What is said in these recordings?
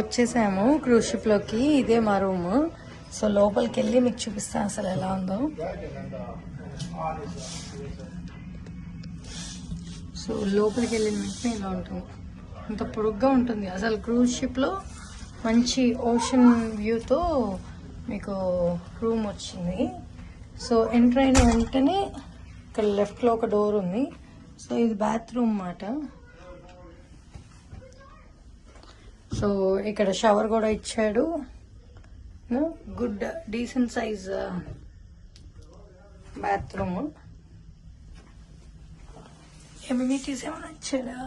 వచ్చేసాము cruise ship లోకి. ఇదే మా రూమ్. సో లోపలికి వెళ్ళి మీకు చూపిస్తాను అసలు ఎలా ఉందో. సో లోపలికి వెళ్ళిన వెంటనే ఇలా ఉంటుంది. అంత పొడుగ్గా ఉంటుంది అసలు. క్రూజ్ షిప్లో మంచి ఓషన్ వ్యూతో మీకు రూమ్ వచ్చింది. సో ఎంటర్ అయిన వెంటనే ఇక్కడ లెఫ్ట్లో ఒక డోర్ ఉంది. సో ఇది బాత్రూమ్ మాట. సో ఇక్కడ షవర్ కూడా ఇచ్చాడు. Good decent size bathroom. Amenities ఏమైనా ఇచ్చాడా?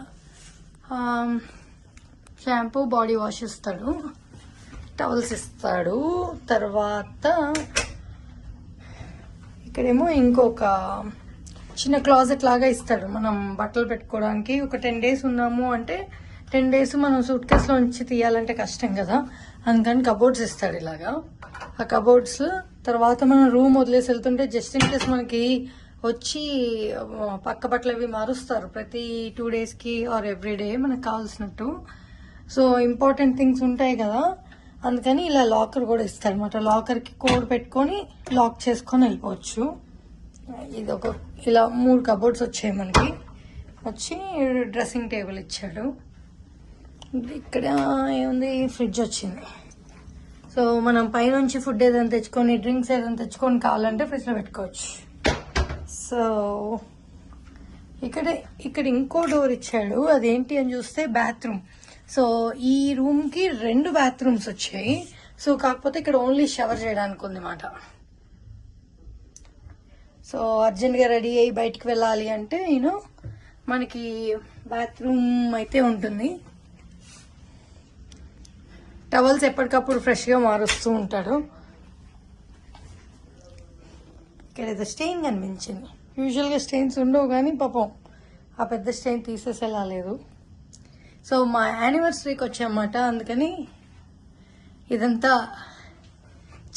షాంపూ, బాడీ వాష్ ఇస్తాడు, టవల్స్ ఇస్తాడు. తర్వాత ఇక్కడేమో ఇంకొక చిన్న క్లాజెట్ లాగా ఇస్తాడు మనం బట్టలు పెట్టుకోవడానికి. ఒక 10 days ఉన్నాము అంటే 10 days మనం సూట్ కేసులో నుంచి తీయాలంటే కష్టం కదా, అందుకని కబోర్డ్స్ ఇస్తాడు ఇలాగా. ఆ కబోర్డ్స్ తర్వాత మనం రూమ్ వదిలేసి వెళ్తుంటే జస్ట్ ఇన్ కేస్ మనకి వచ్చి పక్క బట్టలు అవి మారుస్తారు ప్రతి 2 daysకి ఆర్ ఎవ్రీ డే మనకు కావాల్సినట్టు. సో ఇంపార్టెంట్ థింగ్స్ ఉంటాయి కదా, అందుకని ఇలా లాకర్ కూడా ఇస్తాడు అనమాట. లాకర్కి కోడ్ పెట్టుకొని లాక్ చేసుకొని వెళ్ళిపోవచ్చు. ఇది ఒక ఇలా 3 కబోర్డ్స్ వచ్చాయి మనకి. వచ్చి డ్రెస్సింగ్ టేబుల్ ఇచ్చాడు. ఇక్కడ ఏముంది, ఫ్రిడ్జ్ వచ్చింది. సో మనం పైనుంచి ఫుడ్ ఏదైనా తెచ్చుకొని, డ్రింక్స్ ఏదైనా తెచ్చుకొని కావాలంటే ఫ్రిడ్జ్లో పెట్టుకోవచ్చు. సో ఇక్కడ ఇంకో డోర్ ఇచ్చాడు. అదేంటి అని చూస్తే బాత్రూమ్. సో ఈ రూమ్కి 2 bathrooms వచ్చాయి. సో కాకపోతే ఇక్కడ ఓన్లీ షవర్ చేయడానికి ఉంది మాట. సో అర్జెంట్గా రెడీ అయ్యి బయటికి వెళ్ళాలి అంటే మనకి బాత్రూమ్ అయితే ఉంటుంది. టవల్స్ ఎప్పటికప్పుడు ఫ్రెష్గా మారుస్తూ ఉంటాడు. ఇక్కడ ఏదో స్టెయిన్ కనిపించింది. యూజువల్గా స్టెయిన్స్ ఉండవు కానీ పాపం ఆ పెద్ద స్టెయిన్ తీసేసేలా లేదు. సో మా యానివర్సరీకి వచ్చామన్నమాట, అందుకని ఇదంతా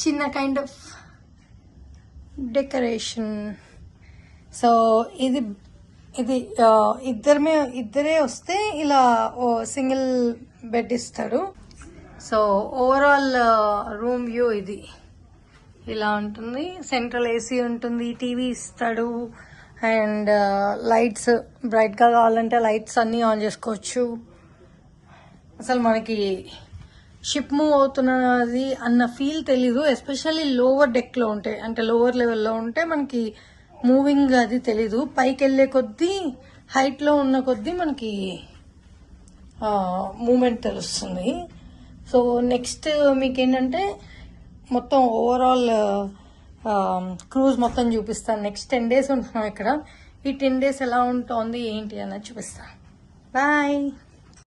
చిన్న కైండ్ ఆఫ్ డెకరేషన్. సో ఇది ఇద్దరే వస్తే ఇలా సింగిల్ బెడ్ ఇస్తాడు. సో ఓవరాల్ రూమ్ వ్యూ ఇది ఇలా ఉంటుంది. సెంట్రల్ ఏసీ ఉంటుంది, టీవీ ఇస్తాడు, అండ్ లైట్స్ బ్రైట్గా కావాలంటే లైట్స్ అన్నీ ఆన్ చేసుకోవచ్చు. అసలు మనకి షిప్ మూవ్ అవుతున్నది అన్న ఫీల్ తెలీదు. ఎస్పెషల్లీ లోవర్ డెక్లో ఉంటే, అంటే లోవర్ లెవెల్లో ఉంటే మనకి మూవింగ్ అది తెలీదు. పైకి వెళ్ళే కొద్దీ, హైట్లో ఉన్న కొద్దీ మనకి మూమెంట్ తెలుస్తుంది. సో నెక్స్ట్ మీకేంటంటే మొత్తం ఓవరాల్ క్రూజ్ మొత్తం చూపిస్తాను. నెక్స్ట్ 10 days ఉంటున్నాం ఇక్కడ. ఈ 10 days ఎలా ఉంటుంది ఏంటి అన్నది చూపిస్తాను. బాయ్.